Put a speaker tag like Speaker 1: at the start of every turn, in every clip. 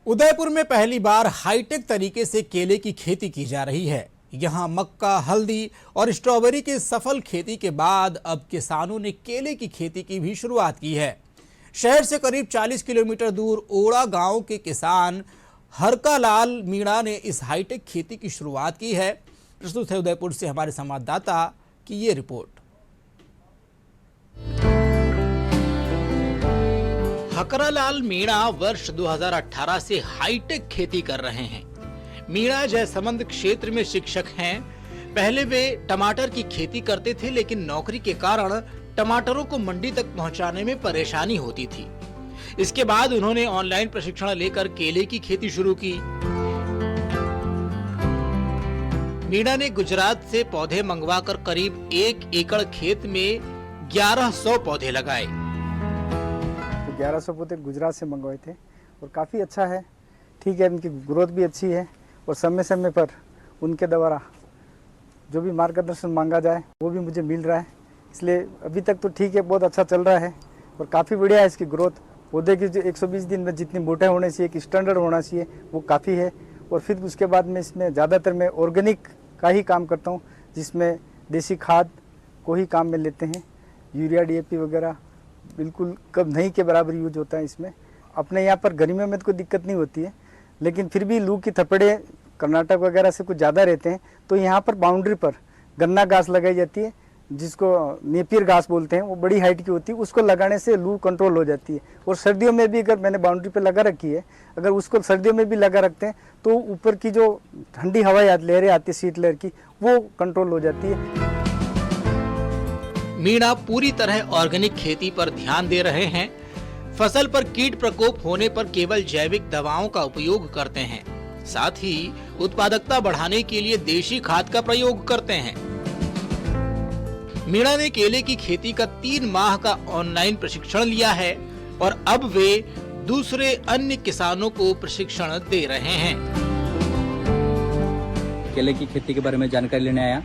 Speaker 1: उदयपुर में पहली बार हाईटेक तरीके से केले की खेती की जा रही है। यहां मक्का, हल्दी और स्ट्रॉबेरी की सफल खेती के बाद अब किसानों ने केले की खेती की भी शुरुआत की है। शहर से करीब 40 किलोमीटर दूर ओड़ा गांव के किसान हरकालाल मीणा ने इस हाईटेक खेती की शुरुआत की है। प्रस्तुत है उदयपुर से हमारे संवाददाता की ये रिपोर्ट। हकरालाल मीणा वर्ष 2018 से हाईटेक खेती कर रहे हैं। मीणा जयसमंद क्षेत्र में शिक्षक हैं। पहले वे टमाटर की खेती करते थे, लेकिन नौकरी के कारण टमाटरों को मंडी तक पहुंचाने में परेशानी होती थी। इसके बाद उन्होंने ऑनलाइन प्रशिक्षण लेकर केले की खेती शुरू की। मीणा ने गुजरात से पौधे मंगवाकर करीब 1 एकड़ खेत में 1100 पौधे लगाए।
Speaker 2: 1100 पौधे गुजरात से मंगवाए थे और काफ़ी अच्छा है। ठीक है, इनकी ग्रोथ भी अच्छी है और समय समय पर उनके द्वारा जो भी मार्गदर्शन मांगा जाए वो भी मुझे मिल रहा है। इसलिए अभी तक तो ठीक है, बहुत अच्छा चल रहा है और काफ़ी बढ़िया है इसकी ग्रोथ। पौधे की जो 120 दिन में जितनी मोटे होने चाहिए, एक स्टैंडर्ड होना चाहिए, वो काफ़ी है। और फिर उसके बाद में इसमें ज़्यादातर मैं ऑर्गेनिक का ही काम करता हूँ, जिसमें देसी खाद को ही काम में लेते हैं। यूरिया, DAP वगैरह बिल्कुल कब नहीं के बराबर यूज होता है इसमें। अपने यहाँ पर गर्मियों में तो कोई दिक्कत नहीं होती है, लेकिन फिर भी लू की थपड़े कर्नाटक वगैरह से कुछ ज़्यादा रहते हैं। तो यहाँ पर बाउंड्री पर गन्ना घास लगाई जाती है, जिसको नेपियर घास बोलते हैं। वो बड़ी हाइट की होती है, उसको लगाने से लू कंट्रोल हो जाती है। और सर्दियों में भी अगर मैंने बाउंड्री पर लगा रखी है, अगर उसको सर्दियों में भी लगा रखते हैं तो ऊपर की जो ठंडी हवा लहरें आती है शीत लहर की, वो कंट्रोल हो जाती है।
Speaker 1: मीणा पूरी तरह ऑर्गेनिक खेती पर ध्यान दे रहे हैं। फसल पर कीट प्रकोप होने पर केवल जैविक दवाओं का उपयोग करते हैं। साथ ही उत्पादकता बढ़ाने के लिए देशी खाद का प्रयोग करते हैं। मीणा ने केले की खेती का 3 माह का ऑनलाइन प्रशिक्षण लिया है और अब वे दूसरे अन्य किसानों को प्रशिक्षण दे रहे हैं।
Speaker 3: केले की खेती के बारे में जानकारी लेने आया।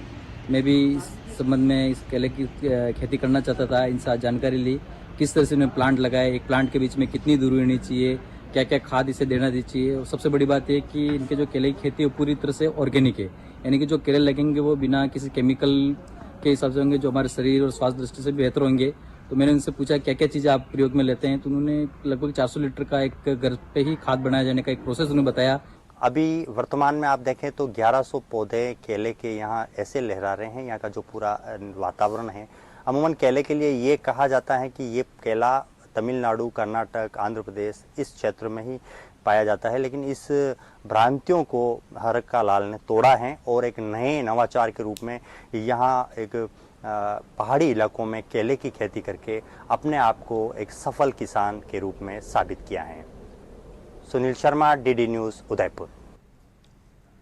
Speaker 3: मैं भी इस संबंध में इस केले की खेती करना चाहता था। इनसे जानकारी ली, किस तरह से उन्हें प्लांट लगाए, एक प्लांट के बीच में कितनी दूरी होनी चाहिए, क्या क्या खाद इसे देना चाहिए। और सबसे बड़ी बात यह कि इनके जो केले की खेती है वो पूरी तरह से ऑर्गेनिक है, यानी कि जो केले लगेंगे वो बिना किसी केमिकल के हिसाब से होंगे, जो हमारे शरीर और स्वास्थ्य दृष्टि से बेहतर होंगे। तो मैंने उनसे पूछा क्या क्या चीज़ें आप प्रयोग में लेते हैं, तो उन्होंने लगभग 400 लीटर का एक घर पे ही खाद बनाया जाने का एक प्रोसेस उन्हें बताया।
Speaker 4: अभी वर्तमान में आप देखें तो 1100 पौधे केले के यहाँ ऐसे लहरा रहे हैं। यहाँ का जो पूरा वातावरण है, अमूमन केले के लिए ये कहा जाता है कि ये केला तमिलनाडु, कर्नाटक, आंध्र प्रदेश इस क्षेत्र में ही पाया जाता है। लेकिन इस भ्रांतियों को हरकालाल ने तोड़ा है और एक नए नवाचार के रूप में यहाँ एक पहाड़ी इलाकों में केले की खेती करके अपने आप को एक सफल किसान के रूप में साबित किया है। Sunil Sharma, DD news, Udaipur.